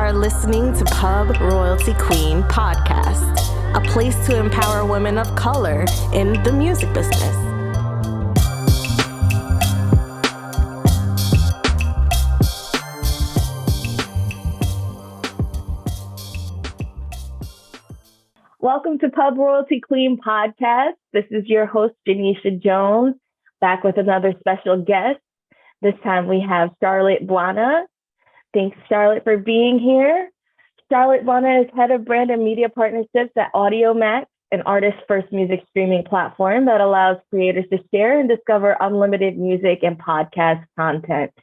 are listening to Pub Royalty Queen podcast, a place to empower women of color in the music business. Welcome to Pub Royalty Queen podcast. This is your host, Janisha Jones, back with another special guest. This time we have Charlotte Bwana. Thanks, Charlotte, for being here. Charlotte Bwana is head of brand and media partnerships at Audiomack, an artist-first music streaming platform that allows creators to share and discover unlimited music and podcast content.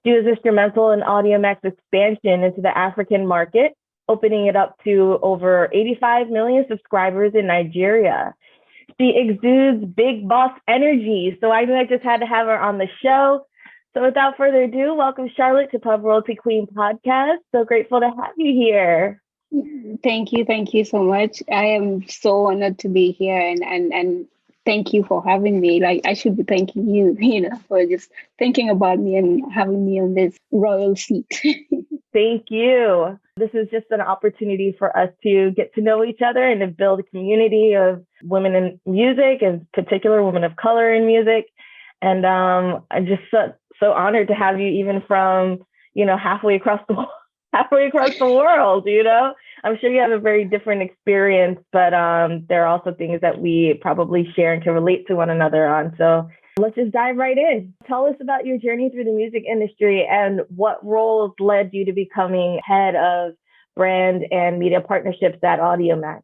She was instrumental in Audiomack's expansion into the African market, opening it up to over 85 million subscribers in Nigeria. She exudes big boss energy, so I knew I just had to have her on the show. So without further ado, welcome Charlotte to Pub Royalty Queen podcast. So grateful to have you here. Thank you so much. I am so honored to be here, and thank you for having me. Like, I should be thanking you, for just thinking about me and having me on this royal seat. Thank you. This is just an opportunity for us to get to know each other and to build a community of women in music, in particular women of color in music. And I'm just so honored to have you, even from halfway across the world. I'm sure you have a very different experience, but there are also things that we probably share and can relate to one another on. So let's just dive right in. Tell us about your journey through the music industry and what roles led you to becoming head of brand and media partnerships at Audiomack.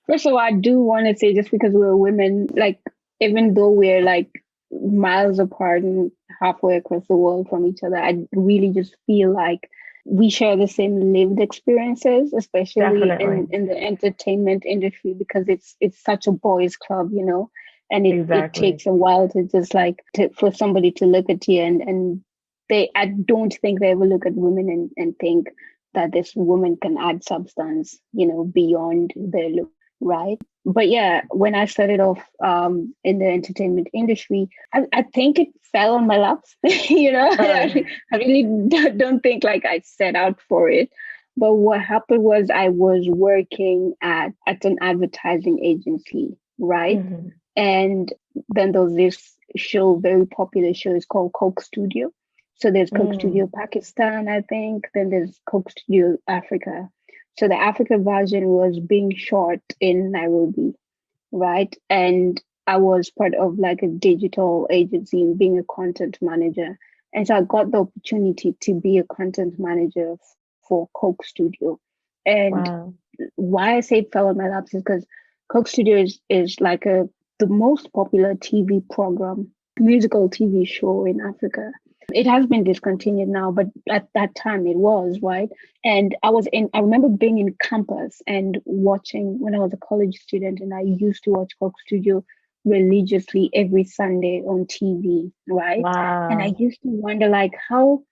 First of all, I do want to say, just because we're women, like, even though we're like miles apart and halfway across the world from each other, I really just feel like we share the same lived experiences, especially in the entertainment industry, because it's such a boys' club, and it takes a while to just for somebody to look at you and I don't think they ever look at women and think that this woman can add substance, beyond their look, right? But yeah, when I started off in the entertainment industry, I think it fell on my laps. I really don't think like I set out for it. But what happened was I was working at an advertising agency, right? Mm-hmm. And then there was this show, very popular show, it's called Coke Studio. So there's Coke Studio Pakistan, I think. Then there's Coke Studio Africa. So the Africa version was being shot in Nairobi, right? And I was part of like a digital agency and being a content manager. And so I got the opportunity to be a content manager for Coke Studio. And why I say it fell on my laps is because Coke Studio is like the most popular TV program, musical TV show in Africa. It has been discontinued now, but at that time it was, right? And I remember being in campus and watching when I was a college student, and I used to watch Coke Studio religiously every Sunday on TV, right? Wow. And I used to wonder, like, how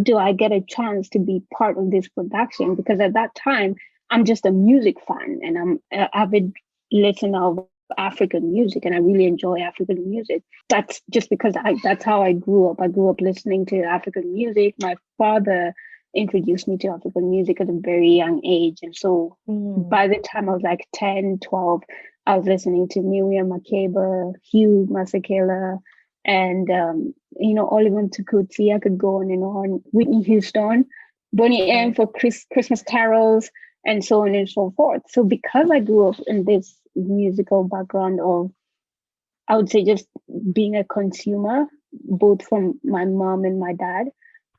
do I get a chance to be part of this production? Because at that time, I'm just a music fan and I'm an avid listener of African music, and I really enjoy African music. That's just because that's how I grew up. I grew up listening to African music. My father introduced me to African music at a very young age. And so by the time I was like 10, 12, I was listening to Miriam Makeba, Hugh Masekela, and Oliver Tukutsi. I could go on and on. Whitney Houston, Bonnie M for Christmas carols, and so on and so forth. So because I grew up in this musical background of, I would say, just being a consumer, both from my mom and my dad,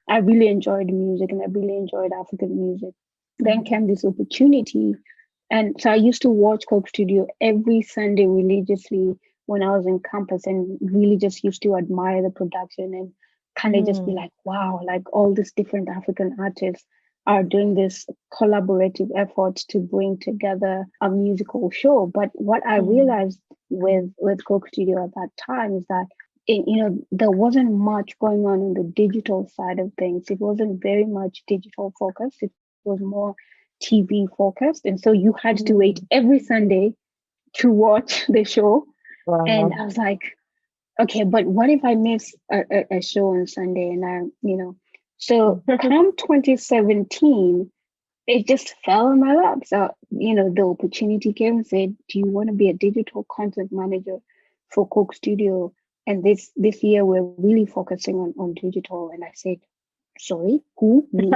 I really enjoyed music and I really enjoyed African music. Then came this opportunity. And so I used to watch Coke Studio every Sunday religiously when I was in campus, and really just used to admire the production and kind of just be like, wow, like all these different African artists are doing this collaborative effort to bring together a musical show. But what I realized with Coke Studio at that time is that there wasn't much going on the digital side of things. It wasn't very much digital focused. It was more TV focused. And so you had to wait every Sunday to watch the show. Wow. And I was like, okay, but what if I miss a show on Sunday? And so come 2017, it just fell in my lap. So, the opportunity came and said, do you want to be a digital content manager for Coke Studio? And this year we're really focusing on digital. And I said, sorry, who? Me?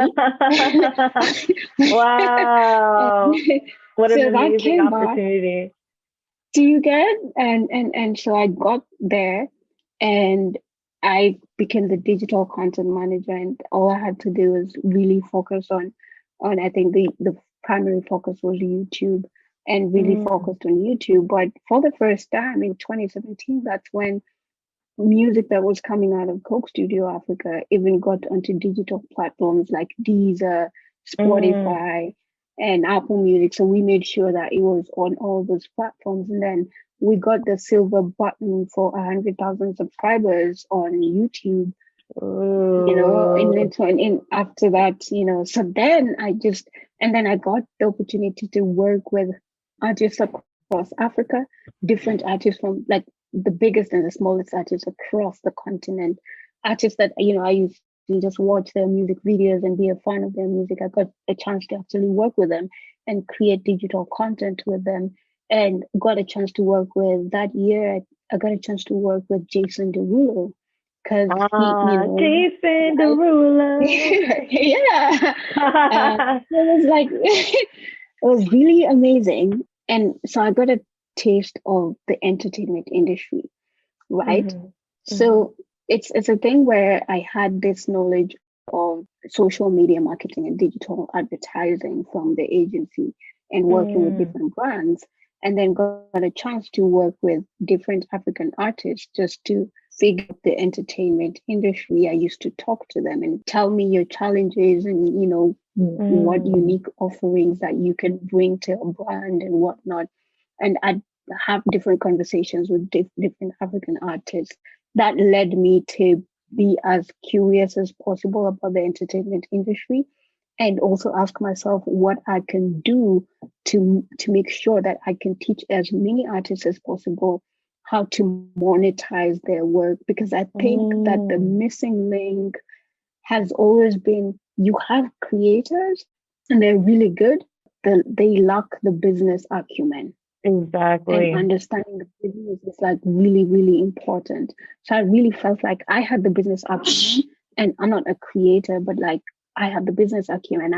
Wow. And What an so that amazing came back. opportunity. Do you get? And so I got there and I became the digital content manager, and all I had to do was really focus on I think the primary focus was YouTube, and really Mm. focused on YouTube. But for the first time in 2017, that's when music that was coming out of Coke Studio Africa even got onto digital platforms like Deezer, Mm. Spotify, and Apple Music. So we made sure that it was on all those platforms. And then we got the silver button for 100,000 subscribers on YouTube, and Ooh. then so in after that, so then and then I got the opportunity to work with artists across Africa, different artists from like the biggest and the smallest artists across the continent, artists that I used to just watch their music videos and be a fan of their music. I got a chance to actually work with them and create digital content with them, and got a chance to work with that year. I got a chance to work with Jason Derulo because he, Jason I, Derulo. yeah, it was like it was really amazing, and so I got a taste of the entertainment industry, right? Mhm. Mhm. So it's a thing where I had this knowledge of social media marketing and digital advertising from the agency and working with Mm. different brands, and then got a chance to work with different African artists just to figure out the entertainment industry. I used to talk to them and tell me your challenges and what Mm. unique offerings that you can bring to a brand and whatnot. And I'd have different conversations with different African artists that led me to be as curious as possible about the entertainment industry, and also ask myself what I can do to make sure that I can teach as many artists as possible how to monetize their work, because I think that the Mm. missing link has always been you have creators and they're really good, they lack the business acumen, and Exactly. understanding the business is like really, really important. So I really felt like I had the business acumen, and I'm not a creator, but like I have the business acumen.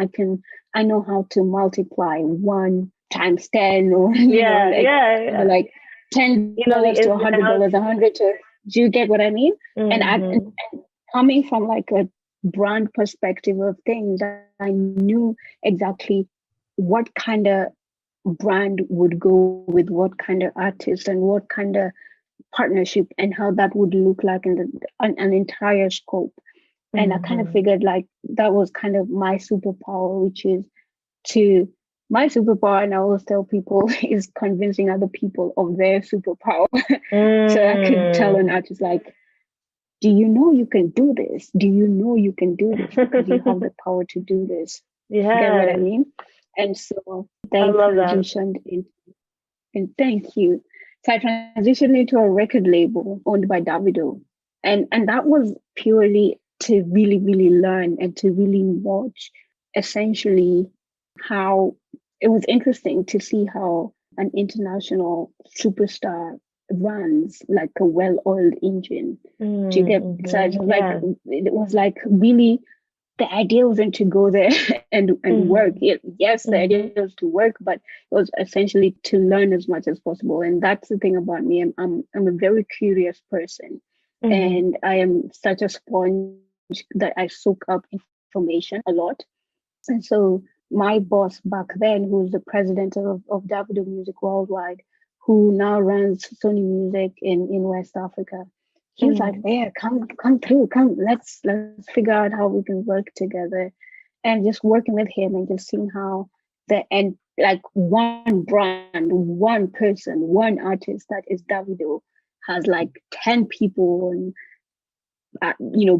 I know how to multiply 1 times 10, or Yeah, yeah, yeah. like $10 The to ins and $100, outs. 100 to, do you get what I mean? And Mhm. coming from like a brand perspective of things, I knew exactly what kind of brand would go with what kind of artist and what kind of partnership, and how that would look like in an entire scope. And I kind of Mhm. figured like that was kind of my superpower, which is to my superpower, and I always tell people, is convincing other people of their superpower. So I could tell Mm. an artist like, do you know you can do this? Do you know you can do this because you have the power to do this? Get what I Yes, mean? And so I then love that. transitioned in, and thank you. So I transitioned into a record label owned by Davido. And that was purely to really, really learn and to really watch essentially how it was interesting to see how an international superstar runs like a well-oiled engine. Do you Mm. get? So it's Mhm. like Yeah. it was like really, the idea wasn't to go there and work. Mhm. Yes, the idea Mhm. was to work, but it was essentially to learn as much as possible. And that's the thing about me. I'm a very curious person, Mhm. and I am such a sponge that I soak up information a lot. And so my boss back then, who's the president of Davido Music Worldwide, who now runs Sony Music in West Africa, he was like, Mhm. "Yeah, come through, come, let's figure out how we can work together." And just working with him and just seeing how like one brand, one person, one artist that is Davido has like 10 people and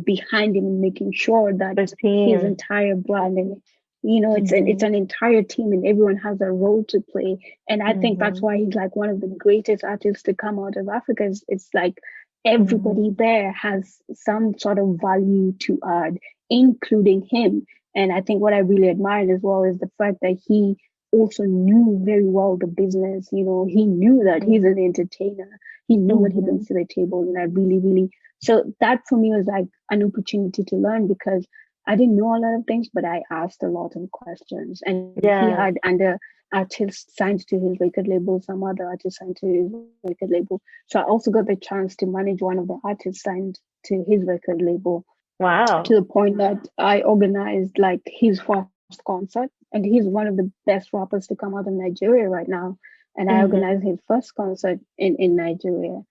behind him, and making sure that The his team. entire brand, and it's Mhm. an entire team, and everyone has a role to play. And I think that's Mhm. why he's like one of the greatest artists to come out of Africa. It's like Mhm. everybody there has some sort of value to add, including him. And I think what I really admired as well is the fact that he also knew very well the business. You know, he knew that he's an entertainer. He knew what he Mm-hmm. brings to the table. And I really, really, so that for me was like an opportunity to learn because I didn't know a lot of things, but I asked a lot of questions. And he Yeah. had under artists signed to his record label, some other artists signed to his record label. So I also got the chance to manage one of the artists signed to his record label Wow. to the point that I organized like his first concert. And he's one of the best rappers to come out of Nigeria right now. And I Mm-hmm. organized his first concert in Nigeria.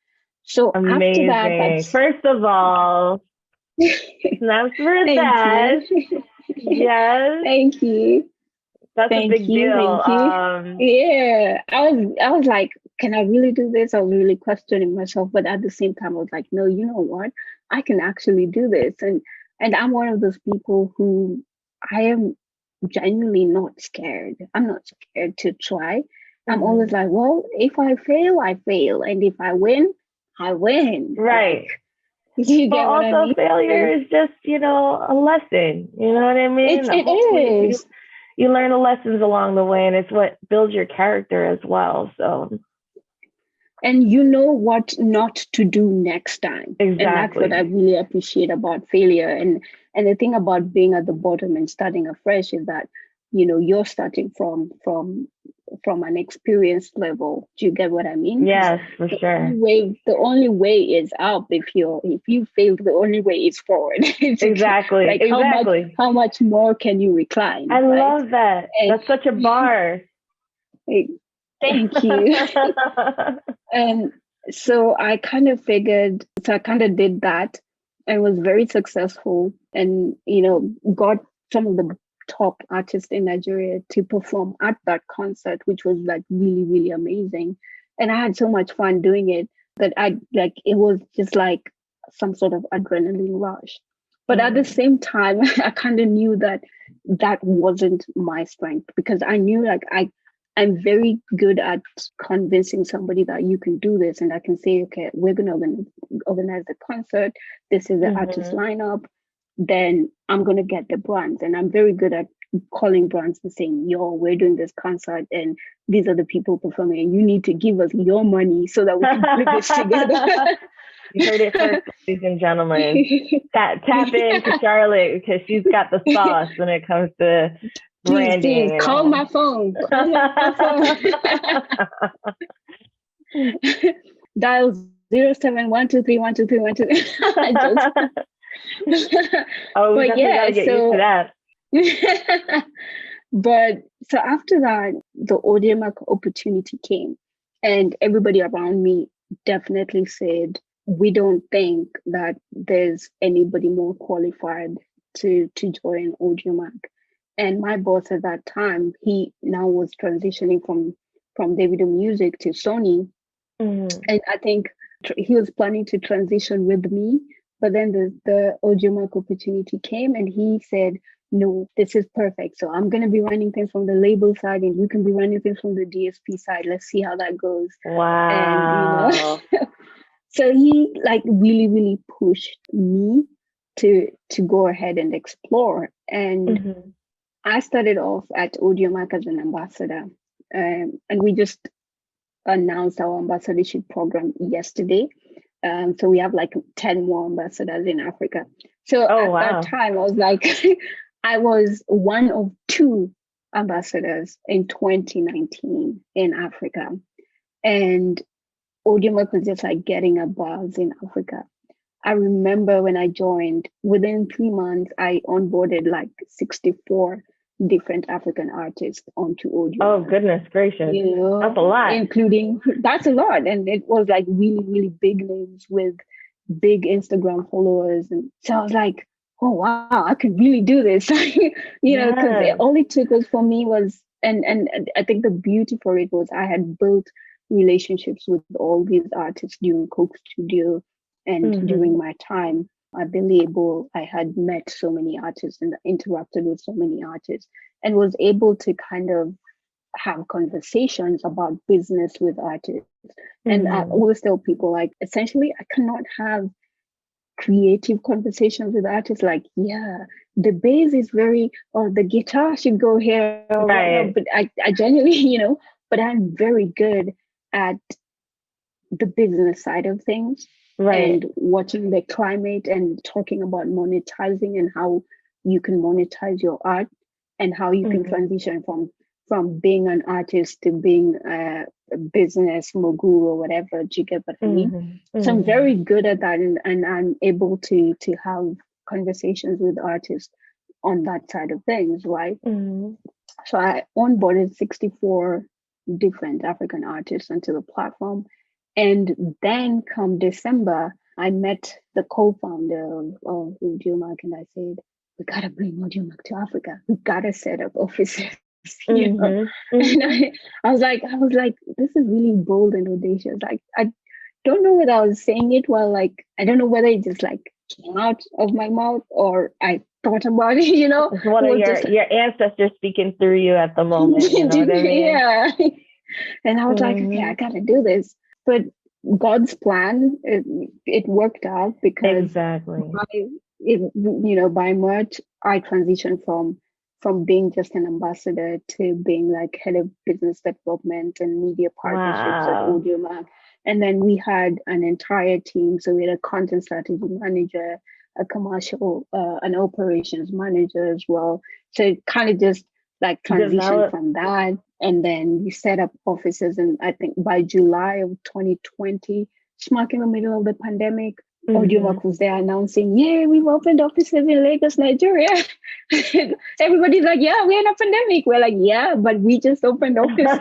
So after that, Amazing. that's First of all, snaps for thank that. you. Yes, Thank you. that's a Thank big you. deal. Thank you. Yeah. I was like, can I really do this? I was really questioning myself, but at the same time, I was like, no, you know what? I can actually do this. And I'm one of those people who I am genuinely not scared. I'm not scared to try. I'm always Mhm. like, well, if I fail, I fail. And if I win, I win. Like, Right. you But get what I also mean? failure And is just, a lesson. You know what I mean? it Hopefully is. you learn the lessons along the way and it's what builds your character as well. So And you know what not to do next time. And that's what I exactly. really appreciate about failure. And the thing about being at the bottom and starting afresh is that, you're starting from an experienced level. Do you get what I mean? Because Yes, for sure. the only way is up. If you fail, the only way is forward. Exactly. Like Exactly. how much more can you I recline, right? love that. And That's such a bar. thank you. And so I kind of did that and was very successful and, got some of the top artists in Nigeria to perform at that concert, which was like really, really amazing. And I had so much fun doing it that it was just like some sort of adrenaline rush. But at the Mhm. same time, I kind of knew that that wasn't my strength because I knew like I'm very good at convincing somebody that you can do this, and I can say, okay, we're gonna organize the concert. This is the artist Mhm. lineup. Then I'm gonna get the brands, and I'm very good at calling brands and saying, "Yo, we're doing this concert, and these are the people performing, and you need to give us your money so that we can put this together." You heard it first, ladies and gentlemen. Tap into Charlotte because she's got the sauce when it comes to Please branding and call all. my phone. Call my phone. Dial 0712312312. Jokes. Oh, we But definitely got yeah, to get used to so that. but so after that, the Audiomack opportunity came, and everybody around me definitely said, "We don't think that there's anybody more qualified to join Audiomack." And my boss at that time, he now was transitioning from Davido Music to Sony, Mhm. and I think he was planning to transition with me, but then the Ojomak opportunity came, and he said, "No, this is perfect. So I'm gonna be running things from the label side, and you can be running things from the DSP side. Let's see how that goes." And Wow. so he like really, really pushed me to go ahead and explore. And Mhm. I started off at Audiomack as an ambassador, and we just announced our ambassadorship program yesterday. So we have like 10 more ambassadors in Africa. So Oh, at that wow. time, I was like, I was one of two ambassadors in 2019 in Africa. And Audiomack was just like getting a buzz in Africa. I remember when I joined, within 3 months, I onboarded like 64 different African artists onto Oh, Audiomack, goodness gracious. That's a lot. including that's a lot. And it was like really, really big names with big Instagram followers. And so I was like, oh, wow, I could really do this, because Yes. all it took was for me was, and I think the beauty for it was I had built relationships with all these artists during Coke Studio and during Mhm. my time at the label. I had met so many artists and interacted with so many artists and was able to kind of have conversations about business with artists. And I Mhm. always tell people, like, essentially, I cannot have creative conversations with artists, like, yeah, the bass is very, or the guitar should go here or whatnot. Right. But I genuinely, but I'm very good at the business side of things Right. and watching the climate and talking about monetizing and how you can monetize your art and how you can Mm-hmm. transition from being an artist to being a business mogul or whatever. Do you get what I mean? Mm-hmm. So I'm Mm-hmm. very good at that, and I'm able to have conversations with artists on that side of things, right? Mm-hmm. So I onboarded 64 different African artists onto the platform. And then come December, I met the co-founder of Audiomack, and I said, we gotta bring Audiomack to Africa. We gotta set up offices, Mm-hmm. And Mm-hmm. I was like, this is really bold and audacious. Like, I don't know whether I was saying it while, like, I don't know whether it just like came out of my mouth or I thought about it, It's It one of was your just ancestors speaking through you at the moment. You know what I mean? yeah. And I was like, okay, I Mm-hmm. gotta do this. But God's plan, it worked out because Exactly. by by March, I transitioned from being just an ambassador to being like head of business development and media partnerships at Wow. Audiomack. And then we had an entire team. So we had a content strategy manager, a commercial, an operations manager as well. So it kind of just like transitioned Develop. from that. And then we set up offices. And I think by July of 2020, smack in the middle of the pandemic, Mm-hmm. Audiomack was there announcing, yeah, we've opened offices in Lagos, Nigeria. Everybody's like, yeah, we're in a pandemic. We're like, yeah, but we just opened offices,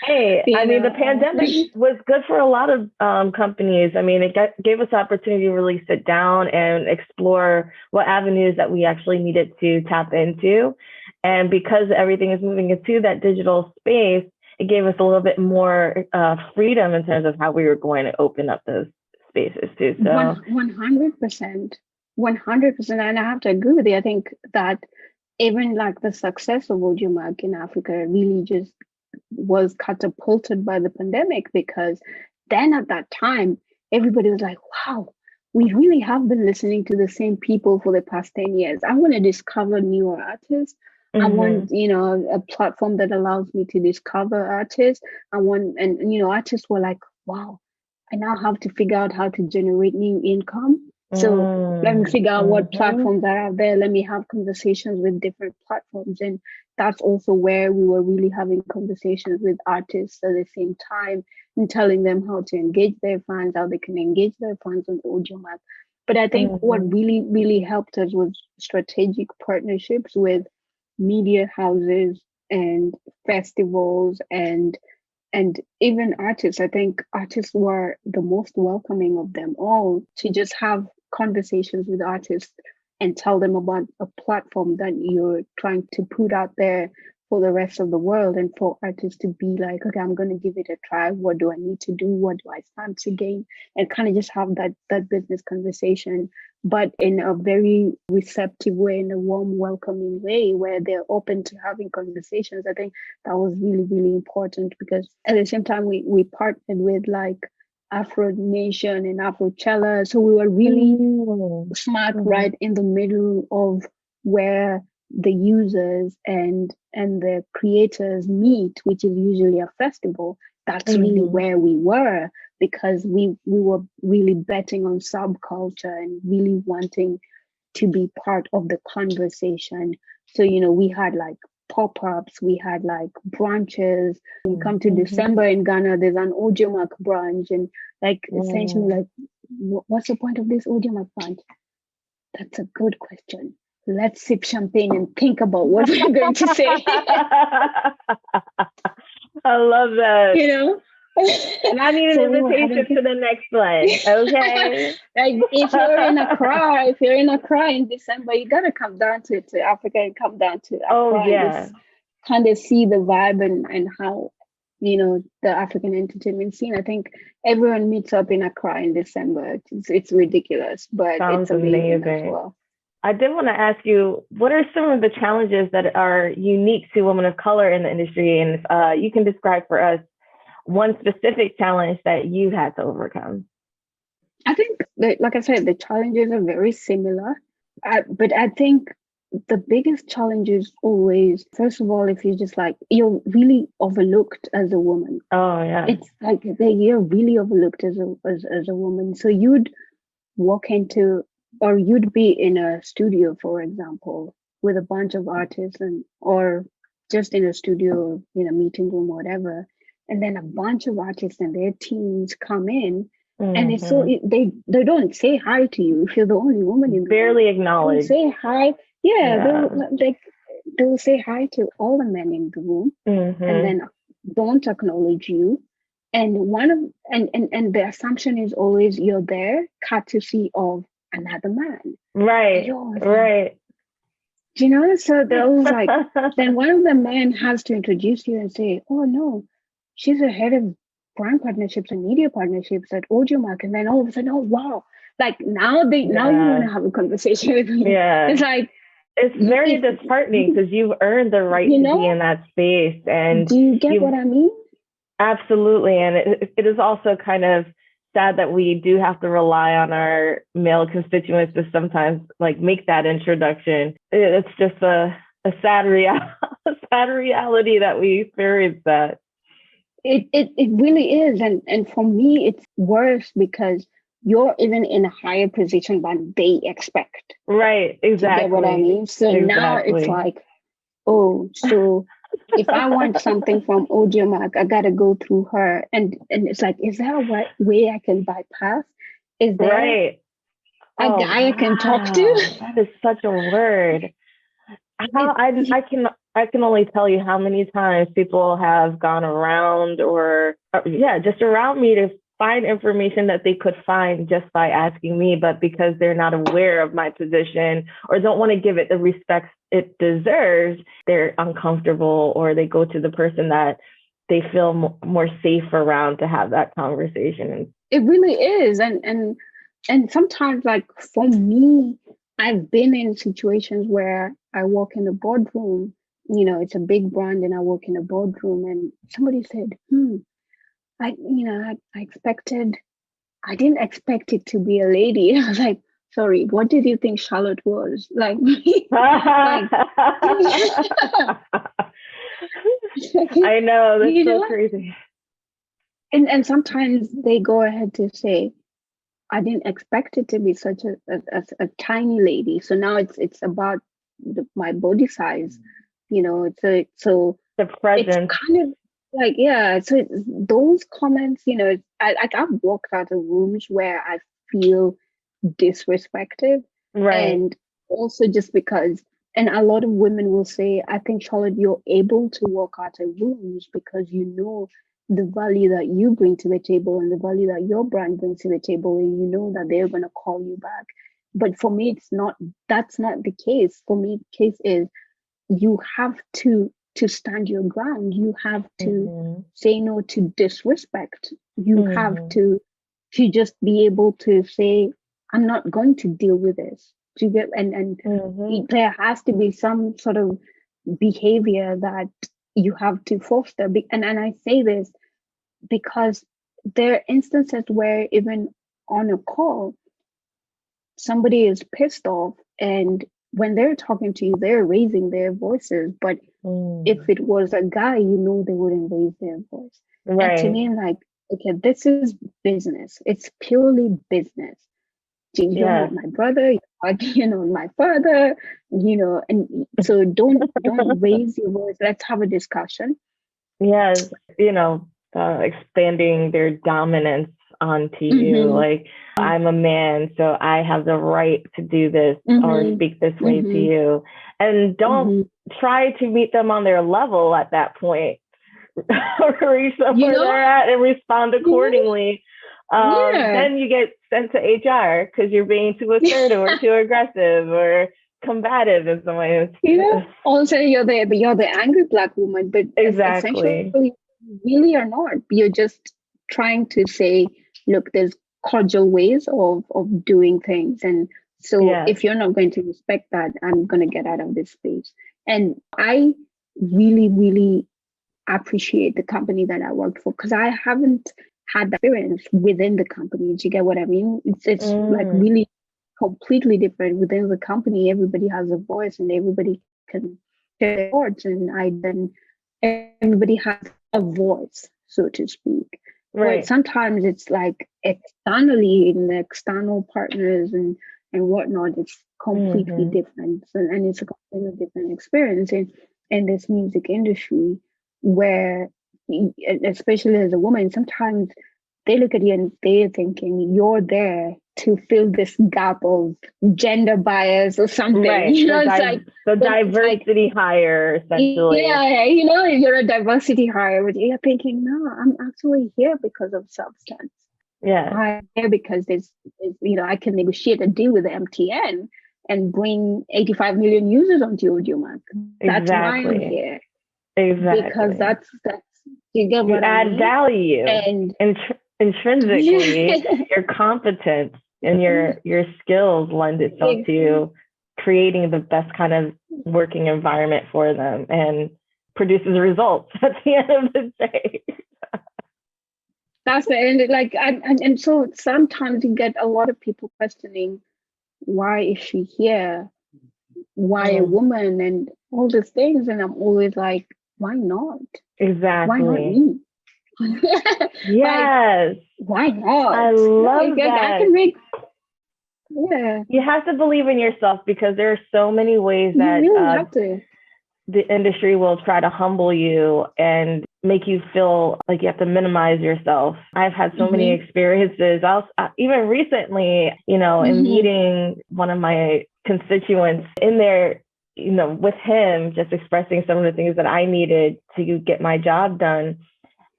Hey, I you mean, the know. pandemic was good for a lot of companies. I mean, gave us the opportunity to really sit down and explore what avenues that we actually needed to tap into. And because everything is moving into that digital space, it gave us a little bit more freedom in terms of how we were going to open up those spaces too. So, 100%. 100%. And I have to agree with you. I think that even like the success of Audiomack in Africa really just was catapulted by the pandemic, because then at that time, everybody was like, wow, we really have been listening to the same people for the past 10 years. I want to discover newer artists. I mm-hmm, want, a platform that allows me to discover artists. Artists were like, wow, I now have to figure out how to generate new income. So let me figure out what mm-hmm, platforms are out there. Let me have conversations with different platforms. And that's also where we were really having conversations with artists at the same time and telling them how to engage their fans, how they can engage their fans on Audiomack. But I think what mm-hmm, really, really helped us was strategic partnerships with media houses and festivals and even artists. I think artists were the most welcoming of them all, to just have conversations with artists and tell them about a platform that you're trying to put out there for the rest of the world, and for artists to be like, okay, I'm going to give it a try. What do I need to do? What do I stand to gain? And kind of just have that business conversation, but in a very receptive way, in a warm, welcoming way, where they're open to having conversations. I think that was really, really important, because at the same time, we partnered with like Afro Nation and Afrochella. So we were really smack mm-hmm, right in the middle of where the users and the creators meet, which is usually a festival. That's really mm-hmm, where we were, because we were really betting on subculture and really wanting to be part of the conversation. So, we had like pop-ups, we had like branches. When you come to mm-hmm. December in Ghana, there's an Audiomack branch, and like essentially Mm. like, what's the point of this Audiomack branch? That's a good question. Let's sip champagne and think about what we're going to say. I love that. you know? And I need an So we were having invitation to the next one. Okay. like, if you're in Accra in December, you gotta come down to Africa and come down to Oh Accra and yeah. just kind of see the vibe and how the African entertainment scene. I think everyone meets up in Accra in December. It's ridiculous, but it's Sounds amazing as amazing. well. I did want to ask you, what are some of the challenges that are unique to women of color in the industry? And if you can describe for us one specific challenge that you had to overcome. I think that, like I said, the challenges are very similar. But I think the biggest challenge is always, first of all, if you're just like, you're really overlooked as a woman. Oh yeah. It's like you're really overlooked as a woman. So you'd walk into, or you'd be in a studio, for example, with a bunch of artists, and or just in a studio, in a meeting room, whatever, and then a bunch of artists and their teams come in, and it's so Hmm. they don't say hi to you if you're the only woman in the room. Barely They'll acknowledged. say hi. Yeah, Yeah. they'll say hi to all the men in the room, and Hmm. then don't acknowledge you. And one of and the assumption is always you're there courtesy of another man. And Right. you're always like, Right. so they're always like, then one of the men has to introduce you and say, oh no, she's the head of brand partnerships and media partnerships at Audiomack. And then all of a sudden, oh wow, like now you want Yeah. to have a conversation with me. It's Yeah. like, It's very if disheartening because you've earned the right you to be know, in that space, and do you get you've what I mean? absolutely. And it is also kind of sad that we do have to rely on our male constituents to sometimes like make that introduction. It's just a sad a sad reality that we experience that. It really is. And for me, it's worse because you're even in a higher position than they expect. Right. Do you get what I Exactly. mean? So now it's Exactly. like, oh, so if I want something from Audiomack, I gotta go through her. And it's like, is there a way I can bypass? Is there Right. a Oh guy I can talk to? wow. That is such a word. How It, I can only tell you how many times people have gone around or yeah, just around me to find information that they could find just by asking me, but because they're not aware of my position or don't want to give it the respect it deserves, they're uncomfortable or they go to the person that they feel more safe around to have that conversation. it really is. And sometimes, like for me, I've been in situations where I walk in the boardroom, it's a big brand, and I walk in a boardroom and somebody said, I didn't expect it to be a lady. I was like, sorry, what did you think Charlotte was? Like, like, I know, that's you so know, crazy. and sometimes they go ahead to say, I didn't expect it to be such a tiny lady. So now it's about my body size. The It's presence. kind of like, yeah. So those comments, I've walked out of rooms where I feel disrespected, Right. and also just because. And a lot of women will say, I think, Charlotte, you're able to walk out of rooms because you know the value that you bring to the table and the value that your brand brings to the table, and you know that they're going to call you back. But for me, that's not the case. For me, the case is you have to stand your ground. You have to Hmm. say no to disrespect. You have Hmm. to just be able to say, I'm not going to deal with this. Do you get? And Hmm. there has to be some sort of behavior that you have to foster. And I say this because there are instances where even on a call, somebody is pissed off, and when they're talking to you, they're raising their voices. But if Mm. it was a guy, they wouldn't raise their voice. And to Right. me, like, okay, this is business. It's purely business. You're not Yes. my brother. You're not, my father. And so don't raise your voice. Let's have a discussion. Yes. Expanding their dominance onto you. Mm-hmm. Like, I'm a man, so I have the right to do this or Mm-hmm. speak this way to Mm-hmm. you. And don't Mm-hmm. try to meet them on their level at that point. Reach them You where know? they're at and respond Yeah. accordingly. Yeah. Then you get sent to HR because you're being too assertive or too aggressive or combative in some ways. Also you're the angry black woman, but essentially Exactly. you really are not. You're just trying to say, look, there's cordial ways of doing things. And so Yes. if you're not going to respect that, I'm gonna get out of this space. And I really, really appreciate the company that I worked for, because I haven't had that experience within the company. Do you get what I mean? It's like really completely different within the company. Everybody has a voice and everybody can share their thoughts, and everybody has a voice, so to speak. Right. But sometimes it's like externally in the external partners and whatnot, it's completely different. And it's a completely different experience in this music industry where, especially as a woman, sometimes they look at you and they're thinking you're there to fill this gap of gender bias or something. Right. You know, it's like the diversity hire, essentially. Yeah, you know, you're a diversity hire, but you're thinking, no, I'm actually here because of substance. Yeah. I'm here because there's I can negotiate a deal with the MTN and bring 85 million users onto Audiomack. That's why I'm here. Exactly. Because that's you get what I mean? Add value and intrinsically your competence and your skills lend itself to creating the best kind of working environment for them and produces results at the end of the day. That's the end. Like, and so sometimes you get a lot of people questioning, why is she here? Why a woman and all these things? And I'm always like, why not? Exactly. Why not me? Yes. Like, why not? I love that. I can make. Yeah. You have to believe in yourself because there are so many ways that you really have to. The industry will try to humble you and make you feel like you have to minimize yourself. I've had so many experiences. Even recently, in meeting one of my constituents in there, with him, just expressing some of the things that I needed to get my job done.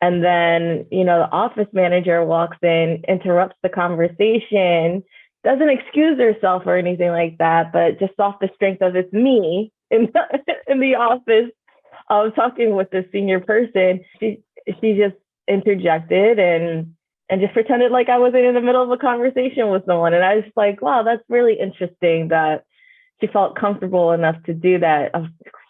And then, the office manager walks in, interrupts the conversation, doesn't excuse herself or anything like that, but just off the strength of it's me in the office, talking with the senior person, she just interjected and just pretended like I wasn't in the middle of a conversation with someone. And I was like, wow, that's really interesting that she felt comfortable enough to do that.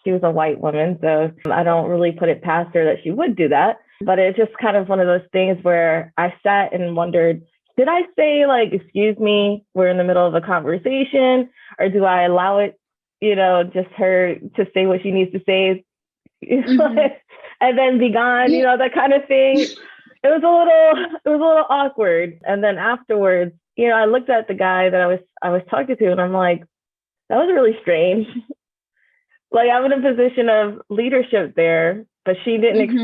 She was a white woman, so I don't really put it past her that she would do that. But it's just kind of one of those things where I sat and wondered, did I say like, excuse me, we're in the middle of a conversation, or do I allow it, just her to say what she needs to say, and then be gone, that kind of thing. It was a little awkward. And then afterwards, I looked at the guy that I was talking to, and I'm like, that was really strange. Like, I'm in a position of leadership there, but she didn't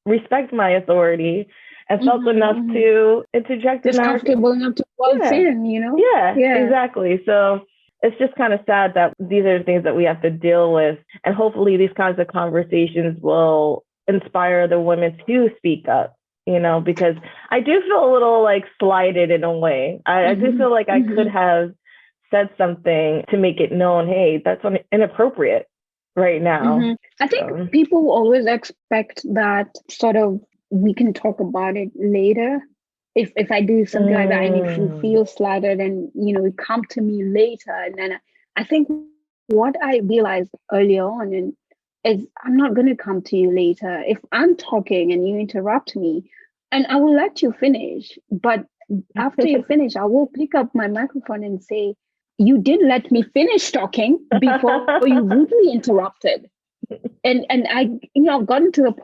respect my authority and felt enough to interject. Just comfortable enough to waltz in, Yeah, exactly. So it's just kind of sad that these are the things that we have to deal with. And hopefully these kinds of conversations will inspire the women to speak up, because I do feel a little like slighted in a way. I do feel like I could have said something to make it known, hey, that's inappropriate right now. I think people always expect that sort of, we can talk about it later. If I do something like that, and if you feel slighted, and come to me later. And then I think what I realized early on is I'm not going to come to you later. If I'm talking and you interrupt me, and I will let you finish, but after you finish, I will pick up my microphone and say, you didn't let me finish talking before you rudely interrupted. And I've gotten to a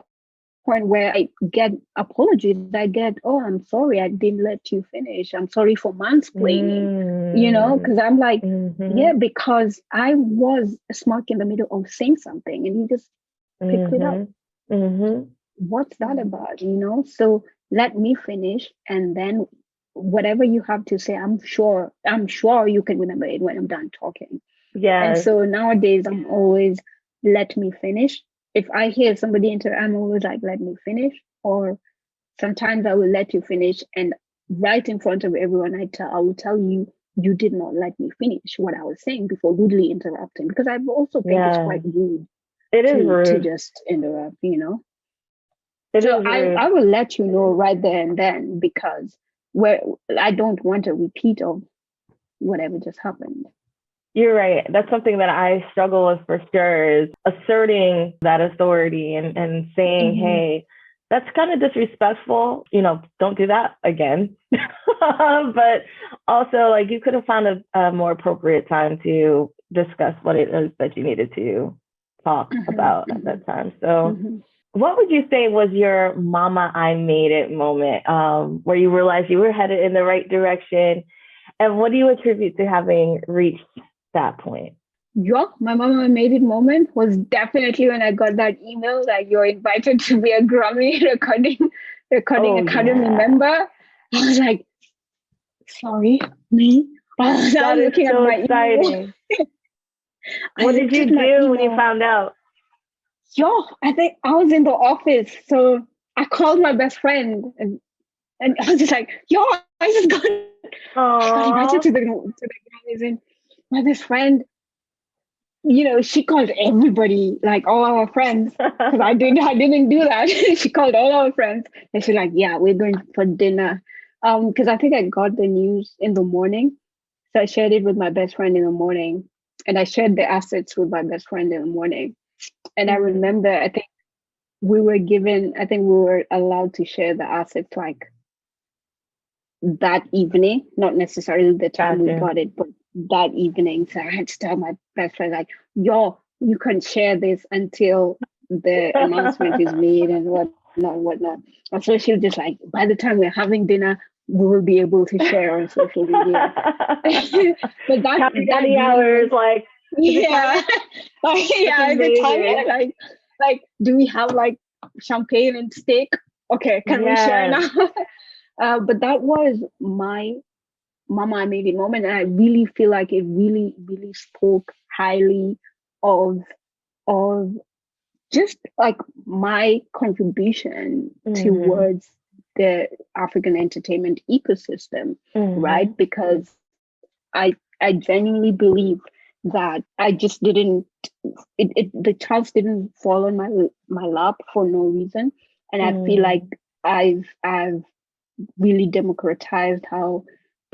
point where I get apologies. I get, oh, I'm sorry, I didn't let you finish. I'm sorry for mansplaining, because I'm like, yeah, because I was smack in the middle of saying something and you just picked it up. What's that about, So let me finish, and then whatever you have to say, I'm sure you can remember it when I'm done talking. Yeah. And so nowadays I'm always, let me finish. If I hear somebody I'm always like, let me finish. Or sometimes I will let you finish, and right in front of everyone, I will tell you, you did not let me finish what I was saying before rudely interrupting, because I also think it's quite rude. It is rude to just interrupt, So I will let you know right there and then, because I don't want a repeat of whatever just happened. You're right. That's something that I struggle with for sure, is asserting that authority and saying, hey, that's kind of disrespectful. Don't do that again. But also, like, you could have found a more appropriate time to discuss what it is that you needed to talk about at that time. So, what would you say was your "Mama, I made it" moment, where you realized you were headed in the right direction, and what do you attribute to having reached that point? Yeah, my mama made it moment was definitely when I got that email that you're invited to be a Grammy recording Academy member. I was like, sorry, me. I was looking at my exciting. Email. What did you do when you found out? Yo, I think I was in the office, so I called my best friend and I was just like, yo, I just got invited to the Grammys, and my best friend, she called everybody, like all our friends, because I didn't do that. She called all our friends, and she's like, "Yeah, we're going for dinner." Because I think I got the news in the morning, so I shared it with my best friend in the morning, and I shared the assets with my best friend in the morning. And I remember, I think we were allowed to share the assets like that evening, not necessarily the time we got it, but that evening. So I had to tell my best friend, like, yo, you can share this until the announcement is made and whatnot. And so she was just like, by the time we're having dinner, we will be able to share on social media. But that hours, like, yeah, is it time yet? Like, do we have like champagne and steak? Okay, can we share now? But that was my Mama, I made it moment, and I really feel like it really, really spoke highly of just like my contribution towards the African entertainment ecosystem, right? Because I genuinely believe that I just didn't the chance didn't fall on my lap for no reason, and I feel like I've really democratized how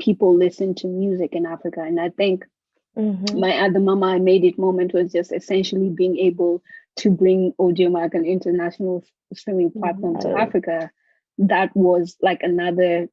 people listen to music in Africa. And I think my the Mama I Made It moment was just essentially being able to bring Audiomack, an international streaming platform, to Africa. That was like another,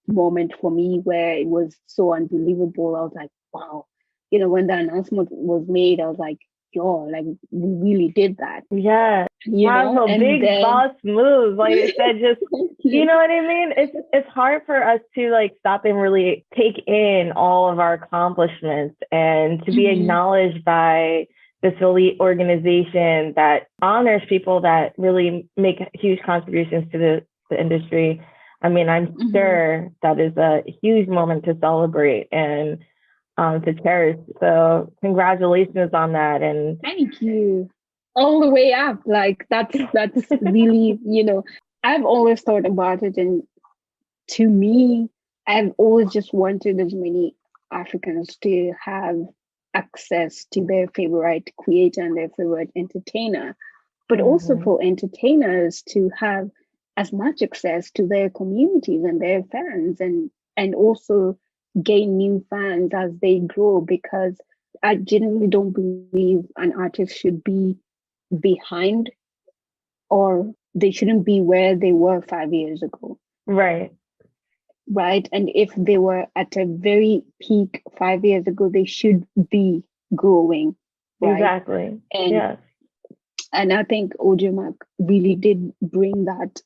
moment for me where it was so unbelievable. I was like, wow, when the announcement was made, I was like, yo, like we really did that. Yeah. A big boss move. Like I said, just, you know what I mean? It's hard for us to like stop and really take in all of our accomplishments and to be acknowledged by this elite organization that honors people that really make huge contributions to the industry. I mean, I'm sure that is a huge moment to celebrate and to cherish. So congratulations on that. And thank you. All the way up. Like that's really, I've always thought about it. And to me, I've always just wanted as many Africans to have access to their favorite creator and their favorite entertainer, but also for entertainers to have as much access to their communities and their fans, and also gain new fans as they grow, because I genuinely don't believe an artist should be behind, or they shouldn't be where they were 5 years ago. Right. And if they were at a very peak 5 years ago, they should be growing. Right? Exactly. And I think Audiomack really did bring that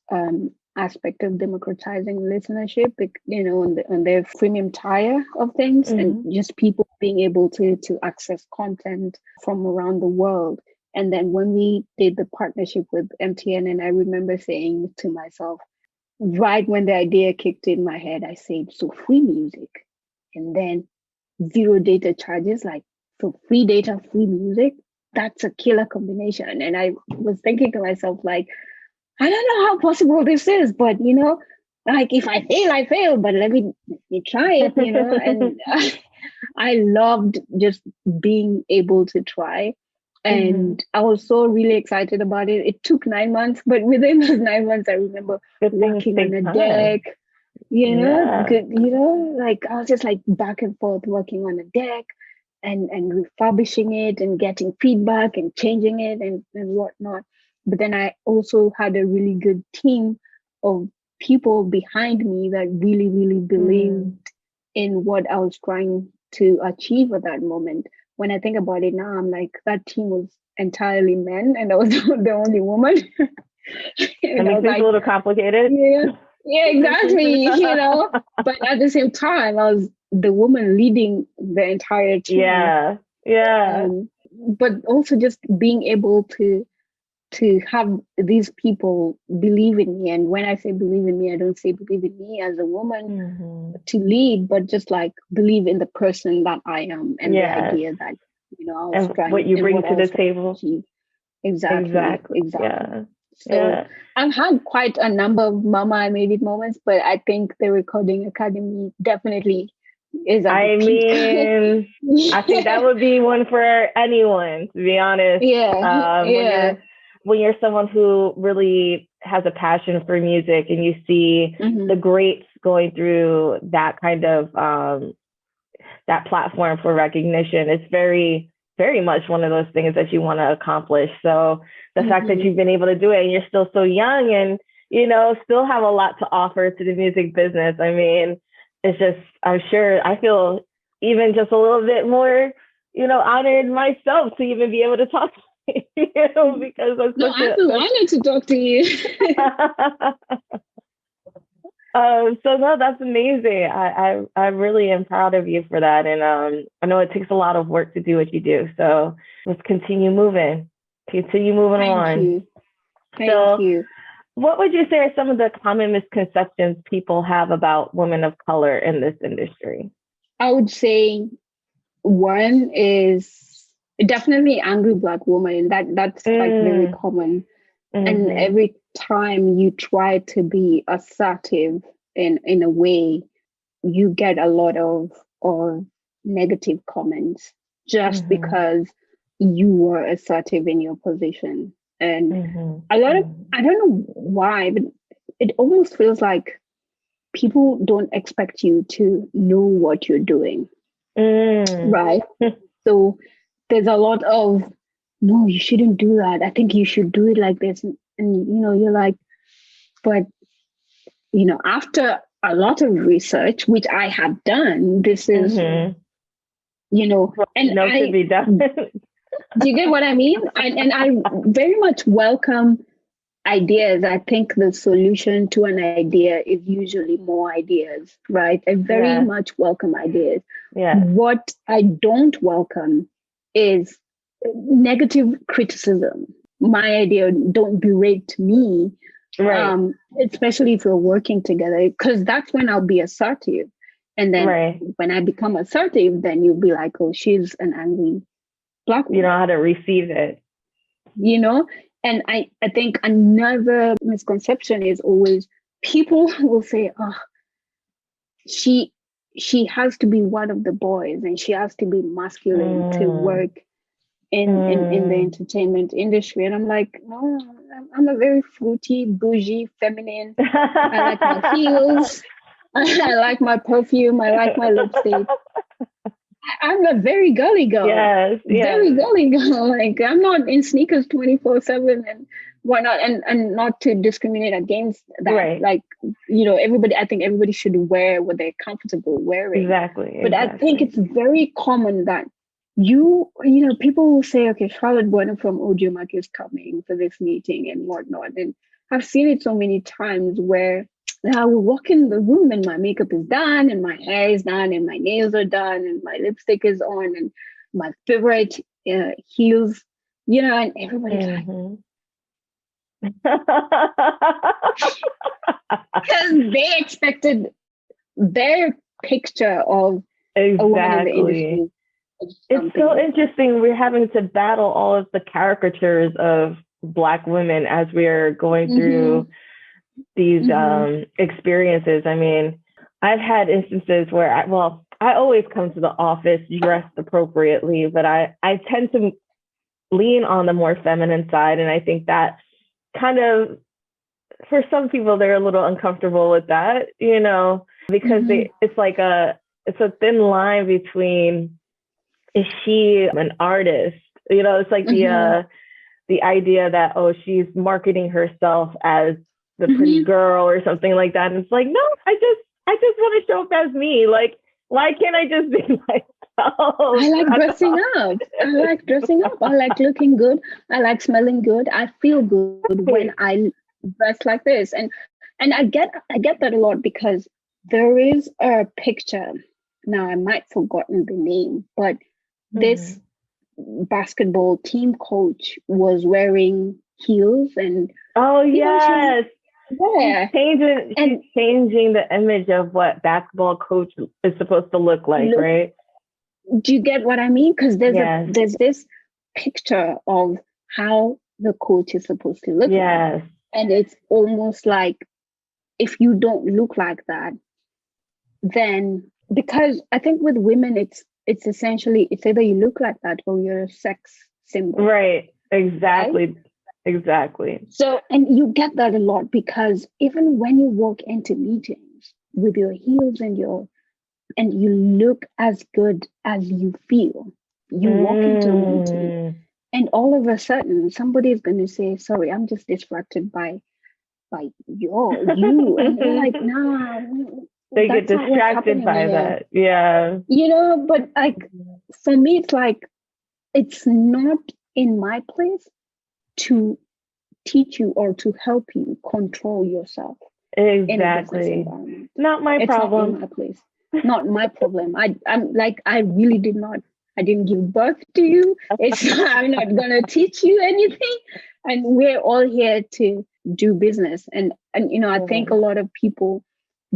aspect of democratizing listenership, on their freemium tier of things, and just people being able to access content from around the world. And then when we did the partnership with MTN, and I remember saying to myself, right when the idea kicked in my head, I said, so free music, and then zero data charges, like, so free data, free music, that's a killer combination. And I was thinking to myself, like, I don't know how possible this is, but like, if I fail, I fail, but let me try it, and I loved just being able to try. And I was so really excited about it. It took 9 months, but within those 9 months, I remember working on a deck, like I was just like back and forth working on a deck and refurbishing it and getting feedback and changing it and whatnot. but then I also had a really good team of people behind me that really, really believed in what I was trying to achieve at that moment. When I think about it now, I'm like, that team was entirely men and I was the only woman. It And I makes was things a like, little complicated. yeah, yeah, exactly. But at the same time, I was the woman leading the entire team. Yeah. Yeah. But also just being able to have these people believe in me. And when I say believe in me, I don't say believe in me as a woman to lead, but just like believe in the person that I am and the Yes. idea that, I was And what trying you and bring what I to the was trying to table. achieve. Exactly, Exactly. exactly. Yeah. So Yeah. I've had quite a number of Mama I Made It moments, but I think the Recording Academy definitely is at the I peak. mean, I think that would be one for anyone, to be honest. Yeah, yeah. When you're someone who really has a passion for music and you see Mm-hmm. the greats going through that kind of that platform for recognition, it's very, very much one of those things that you want to accomplish. So the fact that Mm-hmm. you've been able to do it and you're still so young and, still have a lot to offer to the music business. I mean, it's just, I'm sure I feel even just a little bit more, honored myself to even be able to talk to you, because I'm No, such I feel honored to talk to you. So no, that's amazing. I really am proud of you for that. And I know it takes a lot of work to do what you do. So let's continue moving. Continue moving Thank on. you. Thank So you. what would you say are some of the common misconceptions people have about women of color in this industry? I would say one is definitely angry Black woman. That's like very Mm, common. And mm-hmm, every time you try to be assertive in a way, you get a lot of negative comments just mm-hmm, because you were assertive in your position. And mm-hmm, a lot of, mm-hmm. I don't know why, but it almost feels like people don't expect you to know what you're doing, Mm. right? So there's a lot of, no, you shouldn't do that. I think you should do it like this. And you're like, but after a lot of research, which I have done, this is, Mm-hmm. What and should be done. do you get what I mean? And I very much welcome ideas. I think the solution to an idea is usually more ideas, right? I very Yeah. much welcome ideas. Yeah. What I don't welcome is negative criticism. My idea, don't berate me, Right. especially if we're working together, because that's when I'll be assertive. And then Right. when I become assertive, then you'll be like, oh, she's an angry Black You know woman, how to receive it. you know? And I think another misconception is always people will say, oh, she she has to be one of the boys and she has to be masculine to Mm, work in the mm. entertainment industry. And I'm like, no, I'm a very fruity, bougie, feminine. I like my heels. I like my perfume. I like my lipstick. I'm a very girly girl. Yes, Very yes. girly girl. Like I'm not in sneakers 24/7 and why not? And not to discriminate against that. Right. Like, everybody, I think everybody should wear what they're comfortable wearing. Exactly, But I think exactly. it's very common that people will say, okay, Charlotte Bwana from Audiomack is coming for this meeting and whatnot. And I've seen it so many times where I will walk in the room and my makeup is done and my hair is done and my nails are done and my lipstick is on and my favorite heels, and everybody's like, Hmm. because they expected their picture of a woman in the Exactly. industry is It's something so different. interesting. We're having to battle all of the caricatures of Black women as we're going Mm-hmm, through these mm-hmm, experiences. I mean, I've had instances where I always come to the office dressed appropriately, but I tend to lean on the more feminine side. And I think that kind of, for some people, they're a little uncomfortable with that, because mm-hmm, it's a thin line between, is she an artist? It's like mm-hmm. the idea that, oh, she's marketing herself as the pretty girl or something like that. And it's like, no, I just want to show up as me. Like, why can't I just be myself? I like dressing up. I like dressing up. I like looking good. I like smelling good. I feel good when I dress like this. And I get that a lot because there is a picture. Now I might have forgotten the name, but this basketball team coach was wearing heels and oh yes. Yeah. She's changing the image of what basketball coach is supposed to look like, right? Do you get what I mean? Because there's this picture of how the coach is supposed to look like. And it's almost like if you don't look like that, then because I think with women it's essentially it's either you look like that or you're a sex symbol. Right. Exactly. Right? Exactly. So, and you get that a lot because even when you walk into meetings with your heels and you look as good as you feel, you walk into a meeting and all of a sudden somebody is going to say, sorry, I'm just distracted by you. And you're like, nah. They get distracted by that. Yeah. But like, for me, it's like, it's not in my place to teach you or to help you control yourself. Exactly. Not my problem. Not in my place. Not my problem. I'm like, I really didn't give birth to you. I'm not gonna teach you anything. And we're all here to do business. And I think a lot of people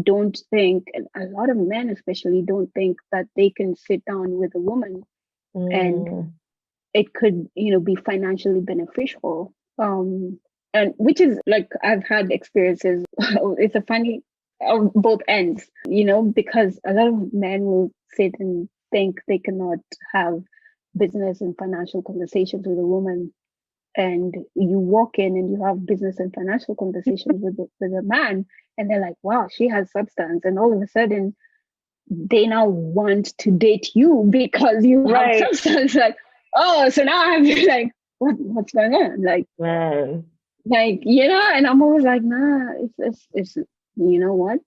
don't think, and a lot of men especially don't think that they can sit down with a woman and it could, be financially beneficial. And which is like, I've had experiences. It's a funny on both ends, because a lot of men will sit and think they cannot have business and financial conversations with a woman. And you walk in and you have business and financial conversations with a man, and they're like, wow, she has substance. And all of a sudden, they now want to date you because you have substance. Like, oh, so now I'm like, what's going on? Like, man. Like, and I'm always like, nah, it's you know what?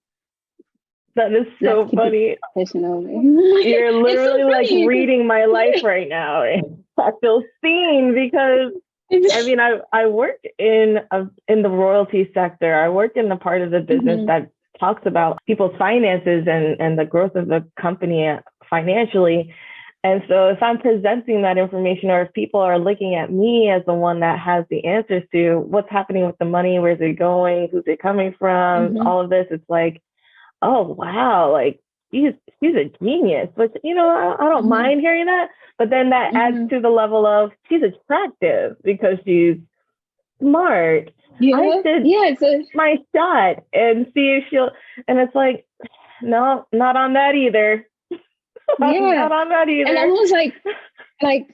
That is so funny. You're literally so like reading my life right now. I feel seen because I mean, I work in the royalty sector. I work in the part of the business that talks about people's finances and the growth of the company financially. And so if I'm presenting that information, or if people are looking at me as the one that has the answers to what's happening with the money, where's it going, who's it coming from, all of this, it's like, oh, wow, like she's a genius. But, I don't mind hearing that. But then that adds to the level of she's attractive because she's smart. I did my shot and see if she'll, and it's like, no, not on that either. Not on that either. And I was like,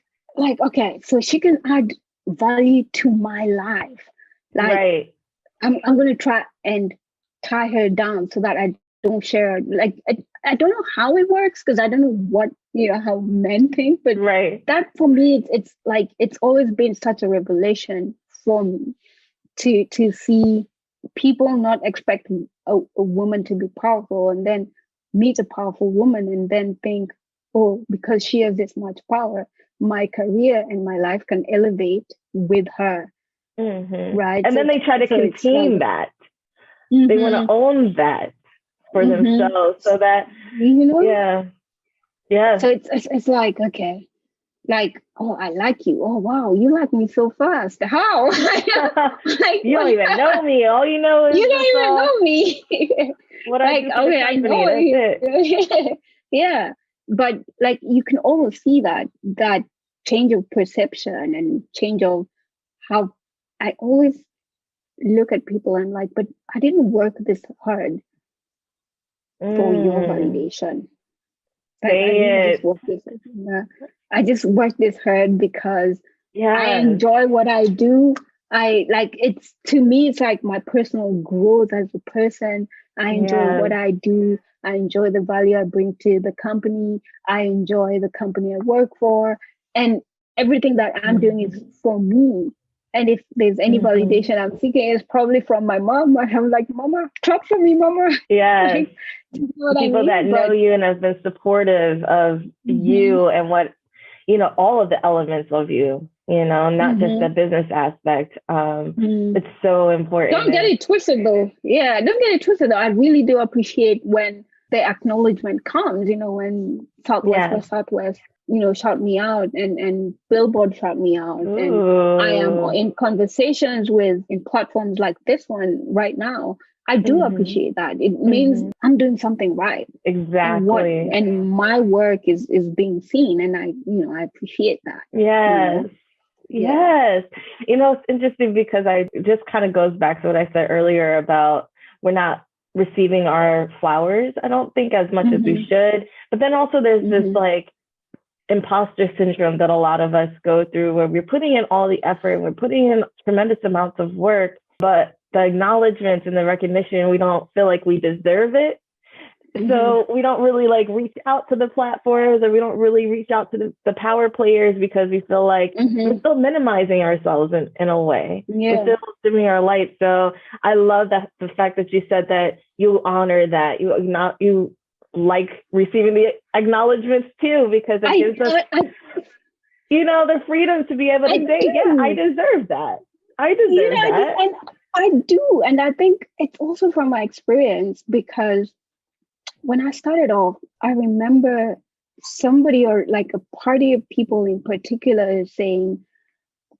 okay, so she can add value to my life. Like, I'm going to try and tie her down so that I don't share. Like, I don't know how it works because I don't know what, how men think, but that for me, it's like, it's always been such a revelation for me to see people not expect a woman to be powerful and then meet a powerful woman and then think, oh, because she has this much power, my career and my life can elevate with her. Right. And then they try to contain that. They want to own that for themselves so that, yeah. So it's like, okay, like, oh, I like you. Oh, wow, you like me so fast. How? Like, you don't even know me. All you know is you don't even know me. What like, okay, I know it. Yeah, but like you can almost see that change of perception and change of how I always look at people and like, but I didn't work this hard for your validation. I just work this hard because I enjoy what I do. I like it's to me, it's like my personal growth as a person. I enjoy what I do. I enjoy the value I bring to the company. I enjoy the company I work for. And everything that I'm doing is for me. And if there's any validation I'm seeking, it's probably from my mom. I'm like, Mama, clap for me, Mama. Yes. Like, you know People that know you and have been supportive of you and what, all of the elements of you, not just the business aspect. It's so important. Don't get it twisted though. Yeah, don't get it twisted though. I really do appreciate when the acknowledgement comes, when Southwest by Southwest, shout me out and Billboard shout me out. Ooh. And I am in conversations in platforms like this one right now. I do appreciate that. It means I'm doing something right. Exactly. And my work is being seen, and I appreciate that. Yes. Yes. It's interesting because I just kind of goes back to what I said earlier about we're not receiving our flowers, I don't think, as much as we should. But then also there's this like imposter syndrome that a lot of us go through where we're putting in all the effort, we're putting in tremendous amounts of work, but the acknowledgement and the recognition, we don't feel like we deserve it. So we don't really like reach out to the platforms, or we don't really reach out to the power players because we feel like we're still minimizing ourselves in a way. We're still dimming our light. So I love that the fact that you said that you honor that, you like receiving the acknowledgements too, because it gives us, the freedom to be able to say, yeah, I deserve that. I deserve that. And I do. And I think it's also from my experience, because when I started off, I remember somebody or like a party of people in particular is saying,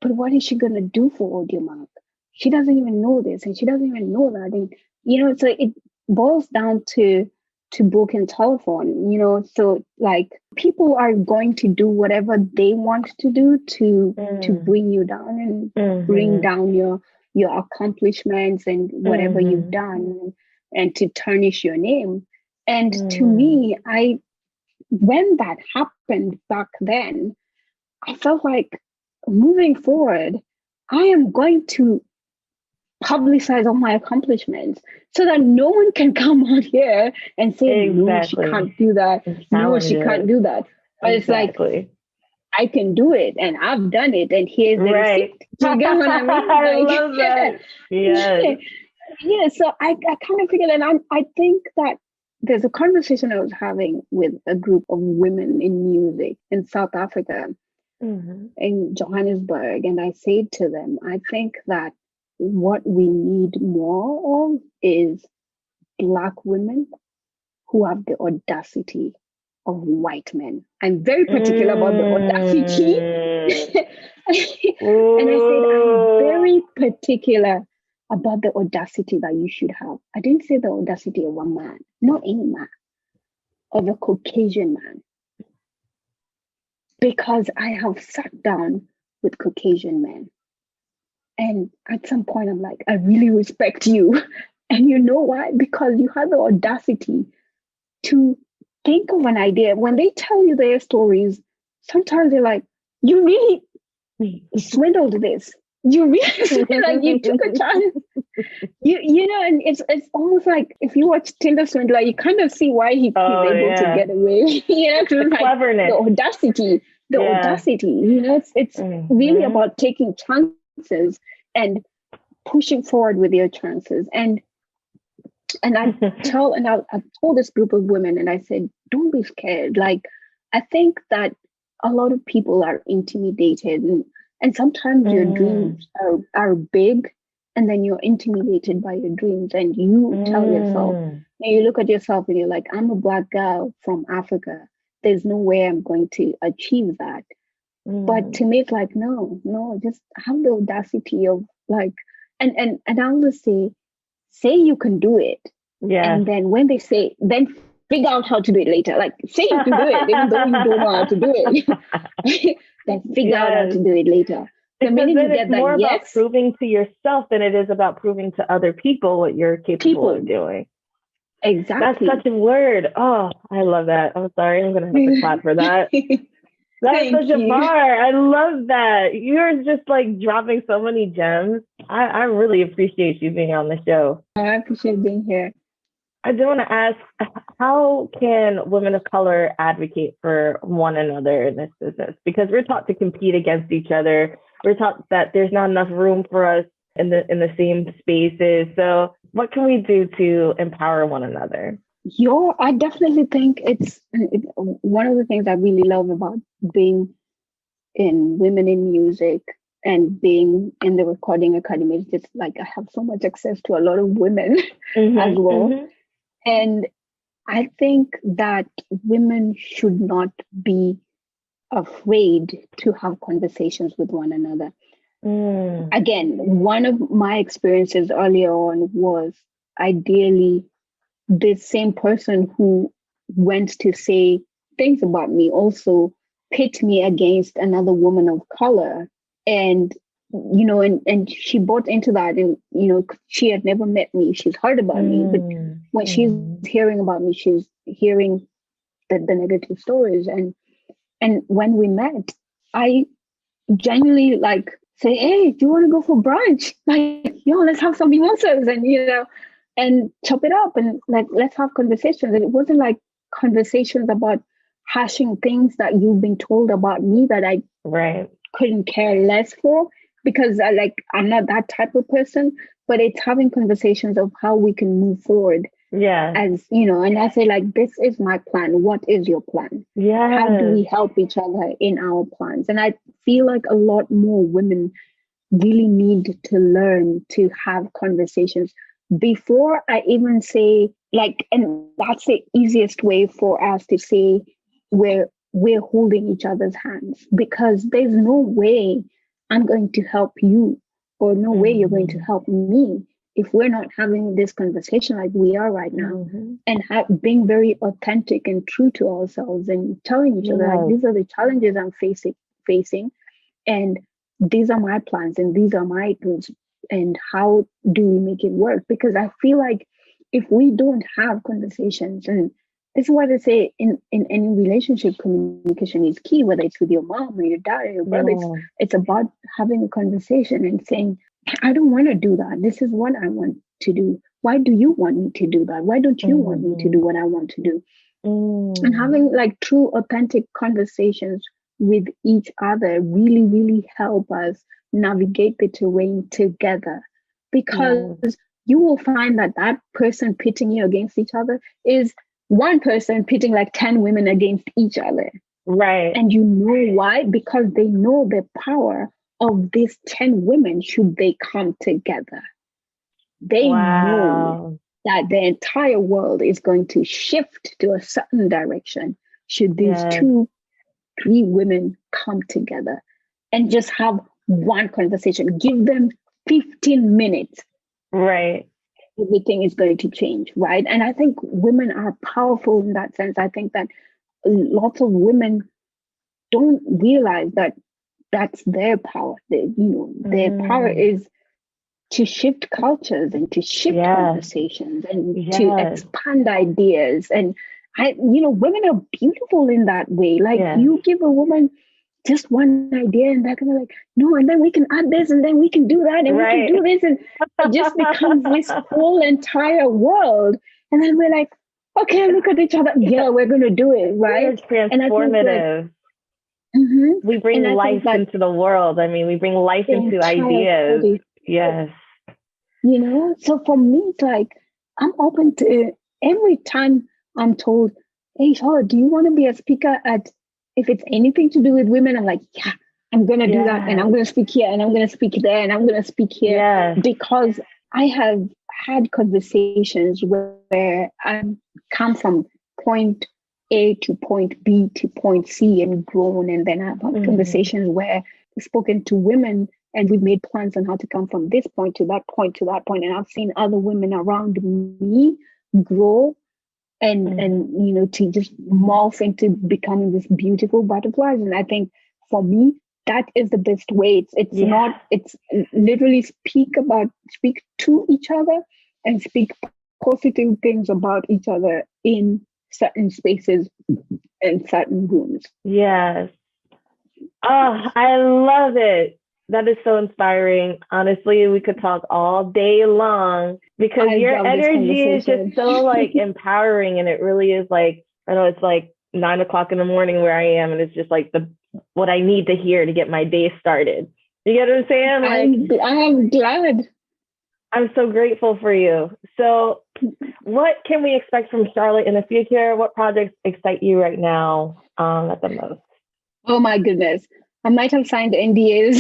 but what is she going to do for Audiomack? She doesn't even know this and she doesn't even know that. And, so it boils down to book and telephone, so like people are going to do whatever they want to do to bring you down and bring down your accomplishments and whatever you've done, and to tarnish your name. And to me, when that happened back then, I felt like moving forward, I am going to publicize all my accomplishments so that no one can come out here and say, no, she can't do that. No, she can't do that. But it's like, I can do it and I've done it and here's the receipt. Do you get what I mean? I love that. Yes. Yeah, so I kind of figured, and I think that there's a conversation I was having with a group of women in music in South Africa, in Johannesburg, and I said to them, I think that what we need more of is Black women who have the audacity of white men. I'm very particular about the audacity. And I said, I'm very particular about the audacity that you should have. I didn't say the audacity of a man, not any man, of a Caucasian man. Because I have sat down with Caucasian men. And at some point, I'm like, I really respect you. And you know why? Because you have the audacity to think of an idea. When they tell you their stories, sometimes they're like, you really swindled this. You really like you took a chance. And it's almost like if you watch Tinder Swindler, you kind of see why he's able to get away. The like cleverness, the audacity. It's really about taking chances and pushing forward with your chances. And I've told this group of women, and I said, don't be scared. Like, I think that a lot of people are intimidated, and sometimes your dreams are big, and then you're intimidated by your dreams, and you tell yourself, and you look at yourself and you're like, I'm a Black girl from Africa. There's no way I'm going to achieve that. But to me, it's like, no, just have the audacity of like, and I always say you can do it. Yeah. And then when they say, then figure out how to do it later. Like, say you can do it, even though you don't know how to do it. Then figure out how to do it later. The minute you get that, more about proving to yourself than it is about proving to other people what you're capable of doing. Exactly. That's such a word. Oh, I love that. I'm sorry. I'm going to have to clap for that. That's such a bar. I love that. You're just like dropping so many gems. I really appreciate you being on the show. I appreciate being here. I do want to ask, how can women of color advocate for one another in this business? Because we're taught to compete against each other. we're taught that there's not enough room for us in the same spaces. So what can we do to empower one another? I definitely think one of the things I really love about being in women in music and being in the recording academy is just like I have so much access to a lot of women as well. And I think that women should not be afraid to have conversations with one another. Again, one of my experiences earlier on was ideally the same person who went to say things about me also pit me against another woman of color. And and she bought into that, and she had never met me, she's heard about me, but when she's hearing about me, she's hearing the negative stories. And when we met, I genuinely like say, hey, do you want to go for brunch? Like, let's have some mimosas and chop it up and like let's have conversations. And it wasn't like conversations about hashing things that you've been told about me that I couldn't care less for, because I'm not that type of person. But it's having conversations of how we can move forward. Yeah. As and I say, like, this is my plan. What is your plan? Yeah. How do we help each other in our plans? And I feel like a lot more women really need to learn to have conversations before I even say, like, and that's the easiest way for us to say we're holding each other's hands, because there's no way I'm going to help you, or no way you're going to help me if we're not having this conversation like we are right now, and being very authentic and true to ourselves and telling each other, like, these are the challenges I'm facing, and these are my plans and these are my tools, and how do we make it work? Because I feel like if we don't have conversations, and this is what I say, in any relationship, communication is key, whether it's with your mom or your dad or your brother. It's about having a conversation and saying, I don't want to do that. This is what I want to do. Why do you want me to do that? Why don't you want me to do what I want to do? And having like true, authentic conversations with each other really, really help us navigate the terrain together. Because you will find that person pitting you against each other is one person pitting like 10 women against each other. Right. And you know why? Because they know the power of these 10 women should they come together. They know that the entire world is going to shift to a certain direction should these 2-3 women come together and just have one conversation. Give them 15 minutes. Right. Everything is going to change, right? And I think women are powerful in that sense. I think that lots of women don't realize that that's their power. Their power is to shift cultures and to shift conversations and to expand ideas. And women are beautiful in that way. Like you give a woman just one idea and they're gonna like, no, and then we can add this and then we can do that and we can do this, and it just becomes this whole entire world. And then we're like, okay, look at each other. Yeah, we're gonna do it, right? It's transformative. We bring life into the world. I mean, we bring life into ideas. Body. Yes. So for me, it's like, I'm open to every time I'm told, hey, Charlotte, do you want to be a speaker at, if it's anything to do with women? I'm like, yeah, I'm going to do that. And I'm going to speak here and I'm going to speak there and I'm going to speak here. Because I have had conversations where I come from point A to point B to point C and grown. And then I've had conversations where I've spoken to women and we've made plans on how to come from this point to that point to that point. And I've seen other women around me grow and to just morph into becoming this beautiful butterflies. And I think for me, that is the best way. It's literally speak to each other and speak positive things about each other in certain spaces and certain rooms. Yes. Oh, I love it. That is so inspiring. Honestly, we could talk all day long because your energy is just so like empowering, and it really is like, I know it's like 9 o'clock in the morning where I am, and it's just like what I need to hear to get my day started. You get what I'm saying? Like, I'm glad. I'm so grateful for you. So, what can we expect from Charlotte in the future? What projects excite you right now at the most? Oh my goodness. I might have signed NDAs.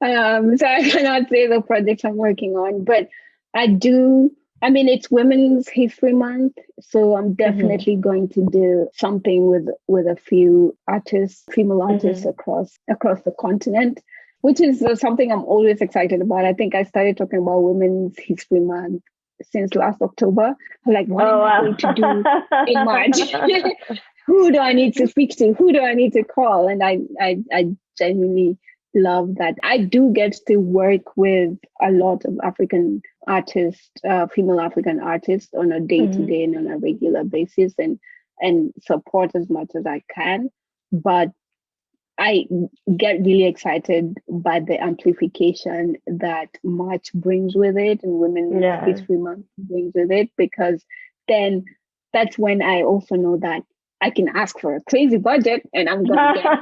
So I cannot say the projects I'm working on, but I do. I mean, it's Women's History Month, so I'm definitely going to do something with a few artists, female artists across the continent, which is something I'm always excited about. I think I started talking about Women's History Month since last October. I'm like, what am I going to do in March? Who do I need to speak to? Who do I need to call? And I genuinely love that. I do get to work with a lot of African artists, female African artists on a day-to-day and on a regular basis and support as much as I can. But I get really excited by the amplification that March brings with it and Women's History Month brings with it, because then that's when I also know that I can ask for a crazy budget and I'm going to get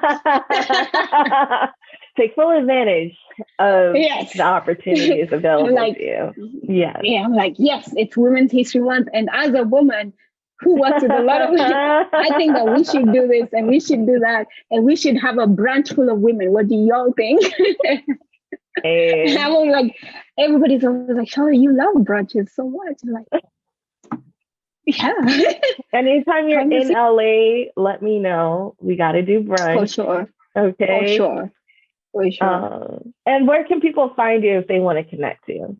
take full advantage of the opportunities available to you. Yeah. Yeah, I'm like, yes, it's Women's History Month. And as a woman who works with a lot of women, I think that we should do this and we should do that. And we should have a branch full of women. What do y'all think? Hey. And I was like, everybody's always like, Charlotte, you love brunches so much. I'm like, yeah. Anytime you're in LA, let me know. We got to do brunch. For sure. Okay. For sure. And where can people find you if they want to connect to you?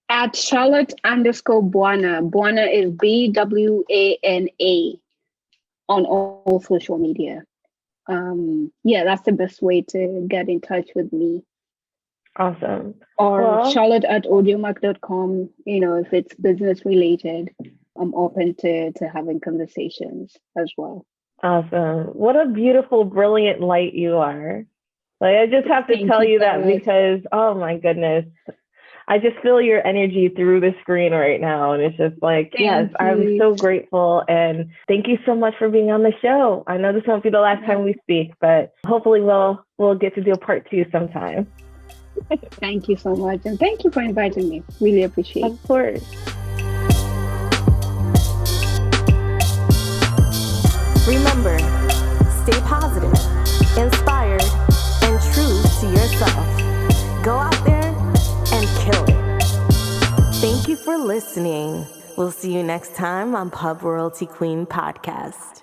At Charlotte_Bwana. Bwana is BWANA on all social media. That's the best way to get in touch with me. Awesome. Or Charlotte at Audiomack.com. If it's business related, I'm open to having conversations as well. Awesome. What a beautiful, brilliant light you are. Like, I just have to tell you that because, oh my goodness, I just feel your energy through the screen right now. And it's just like, yes, I'm so grateful. And thank you so much for being on the show. I know this won't be the last time we speak, but hopefully we'll get to do a part 2 sometime. Thank you so much. And thank you for inviting me. Really appreciate it. Of course. Remember, stay positive, inspired, and true to yourself. Go out there and kill it. Thank you for listening. We'll see you next time on Pub Royalty Queen Podcast.